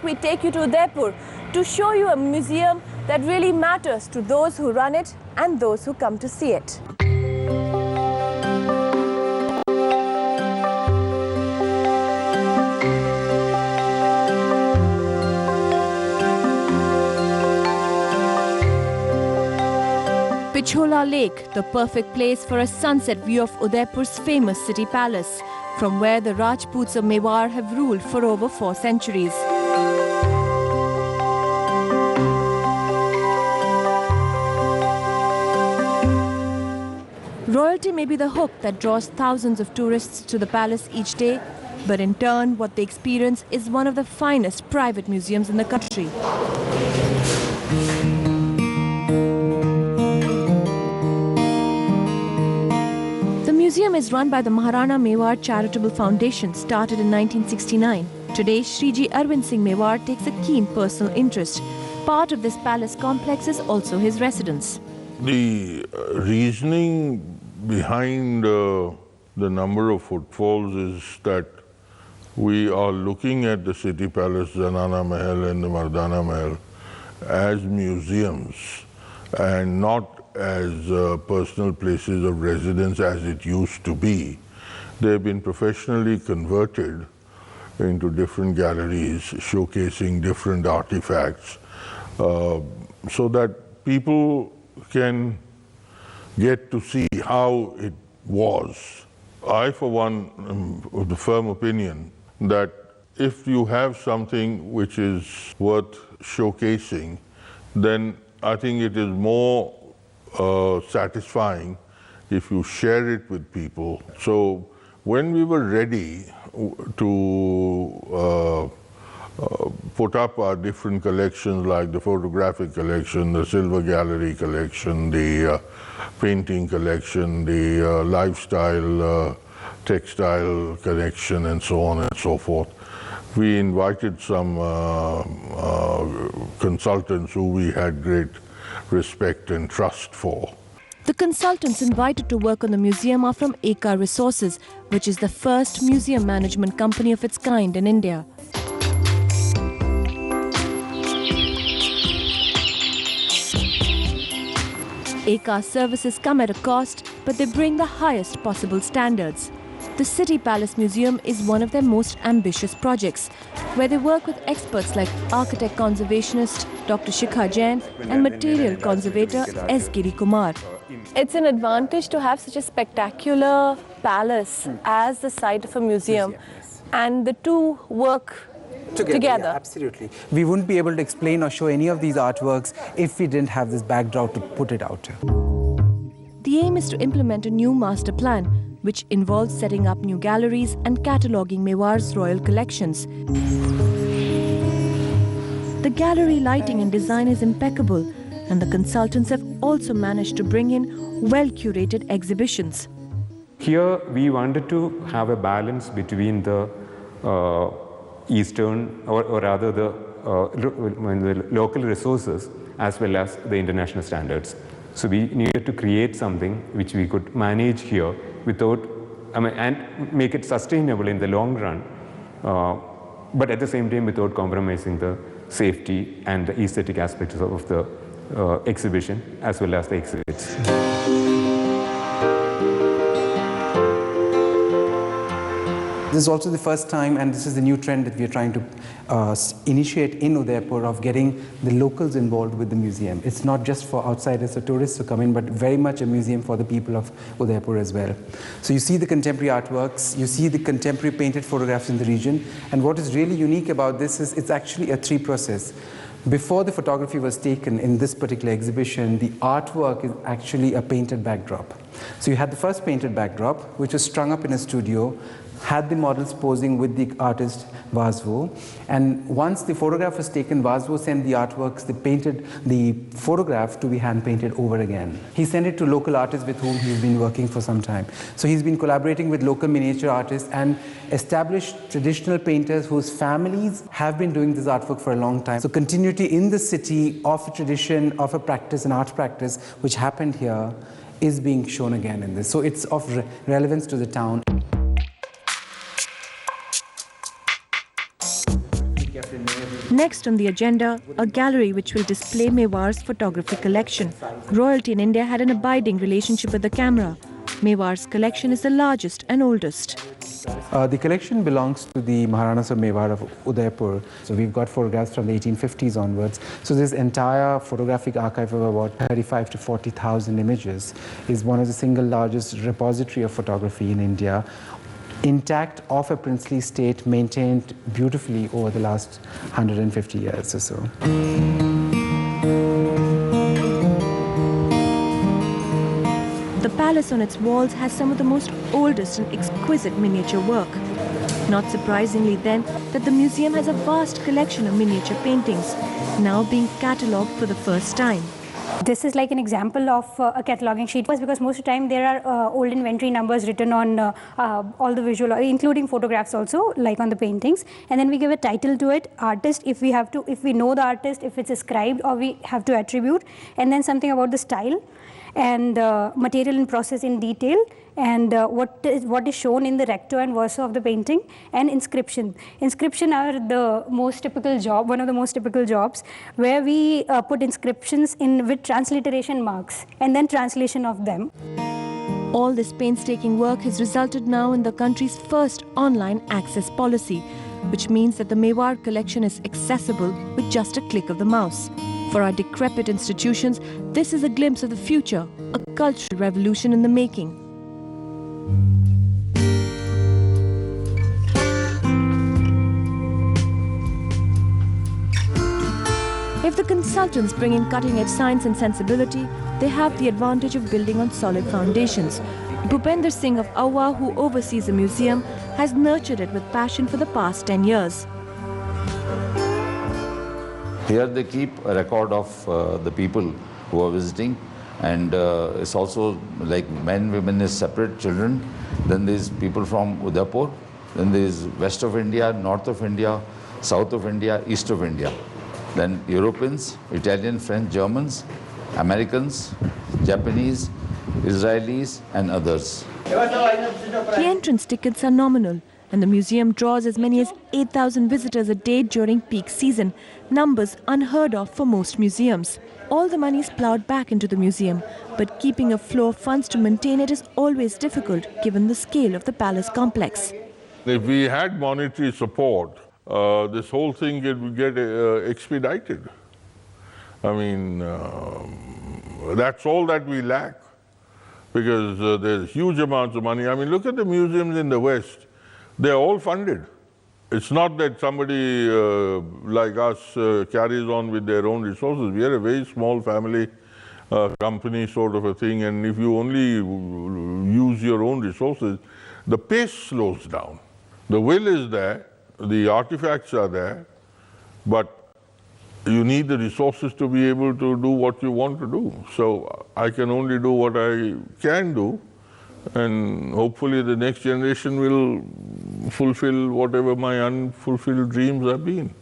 We take you to Udaipur to show you a museum that really matters to those who run it and those who come to see it. Petula Lake, the perfect place for a sunset view of Udaipur's famous city palace, from where the Rajputs of Mewar have ruled for over 4 centuries. Royalty may be the hook that draws thousands of tourists to the palace each day, but in turn, what they experience is one of the finest private museums in the country. The museum is run by the Maharana Mewar Charitable Foundation, started in 1969. Today, Shriji Arvind Singh Mewar takes a keen personal interest. Part of this palace complex is also his residence. The reasoning behind the number of footfalls is that we are looking at the city palace, Zanana Mahal and the Mardana Mahal, as museums and not as personal places of residence as it used to be. They've been professionally converted into different galleries showcasing different artifacts so that people can get to see how it was. I, for one, am of the firm opinion that if you have something which is worth showcasing, then I think it is more satisfying if you share it with people. So when we were ready to put up our different collections, like the photographic collection, the silver gallery collection, the painting collection, the lifestyle, textile collection, and so on and so forth, we invited some consultants who we had great respect and trust for. The consultants invited to work on the museum are from Eka Resources, which is the first museum management company of its kind in India. Eka's services come at a cost, but they bring the highest possible standards. The City Palace Museum is one of their most ambitious projects, where they work with experts like architect conservationist Dr. Shikha Jain and material conservator S. Giri Kumar. It's an advantage to have such a spectacular palace as the site of a museum, and the two work together. Yeah, absolutely. We wouldn't be able to explain or show any of these artworks if we didn't have this backdrop to put it out. The aim is to implement a new master plan, which involves setting up new galleries and cataloguing Mewar's royal collections. The gallery lighting and design is impeccable, and the consultants have also managed to bring in well-curated exhibitions. Here we wanted to have a balance between the Eastern, or rather the local resources as well as the international standards. So we needed to create something which we could manage here without, and make it sustainable in the long run, but at the same time without compromising the safety and the aesthetic aspects of the exhibition as well as the exhibits. This is also the first time, and this is the new trend that we are trying to initiate in Udaipur, of getting the locals involved with the museum. It's not just for outsiders or tourists to come in, but very much a museum for the people of Udaipur as well. So you see the contemporary artworks, you see the contemporary painted photographs in the region, and what is really unique about this is it's actually a three process. Before the photography was taken in this particular exhibition, the artwork is actually a painted backdrop. So you had the first painted backdrop, which was strung up in a studio, had the models posing with the artist Vasvo. And once the photograph was taken, Vasvo sent the artworks, they painted the photograph to be hand-painted over again. He sent it to local artists with whom he's been working for some time. So he's been collaborating with local miniature artists and established traditional painters whose families have been doing this artwork for a long time. So continuity in the city of a tradition, of a practice, an art practice, which happened here, is being shown again in this. So it's of relevance to the town. Next on the agenda, a gallery which will display Mewar's photography collection. Royalty in India had an abiding relationship with the camera. Mewar's collection is the largest and oldest. The collection belongs to the Maharanas of Mewar of Udaipur. So we've got photographs from the 1850s onwards. So this entire photographic archive of about 35 to 40,000 images is one of the single largest repository of photography in India, intact, of a princely state, maintained beautifully over the last 150 years or so. The palace on its walls has some of the most oldest and exquisite miniature work. Not surprisingly then that the museum has a vast collection of miniature paintings, now being catalogued for the first time. This is like an example of a cataloging sheet, because most of the time there are old inventory numbers written on all the visual, including photographs also, like on the paintings. And then we give a title to it, artist, if we know the artist, if it's ascribed, or we have to attribute, and then something about the style and material and process in detail, and what is shown in the recto and verso of the painting, and inscription. Inscription are the most typical job, one of the most typical jobs, where we put inscriptions in with transliteration marks and then translation of them. All this painstaking work has resulted now in the country's first online access policy, which means that the Mewar collection is accessible with just a click of the mouse. For our decrepit institutions, this is a glimpse of the future, a cultural revolution in the making. If the consultants bring in cutting-edge science and sensibility, they have the advantage of building on solid foundations. Bhupender Singh of Awa, who oversees the museum, has nurtured it with passion for the past 10 years. Here they keep a record of the people who are visiting, and it's also like men, women is separate, children. Then there's people from Udaipur, then there's west of India, north of India, south of India, east of India. Then Europeans, Italian, French, Germans, Americans, Japanese, Israelis and others. The entrance tickets are nominal, and the museum draws as many as 8,000 visitors a day during peak season, numbers unheard of for most museums. All the money is ploughed back into the museum, but keeping a flow of funds to maintain it is always difficult given the scale of the palace complex. If we had monetary support, this whole thing would get expedited. I mean, that's all that we lack, because there's huge amounts of money. I mean, look at the museums in the West. They're all funded. It's not that somebody like us carries on with their own resources. We are a very small family company sort of a thing, and if you only use your own resources, the pace slows down. The will is there, the artifacts are there, but you need the resources to be able to do what you want to do. So I can only do what I can do, and hopefully the next generation will fulfill whatever my unfulfilled dreams have been.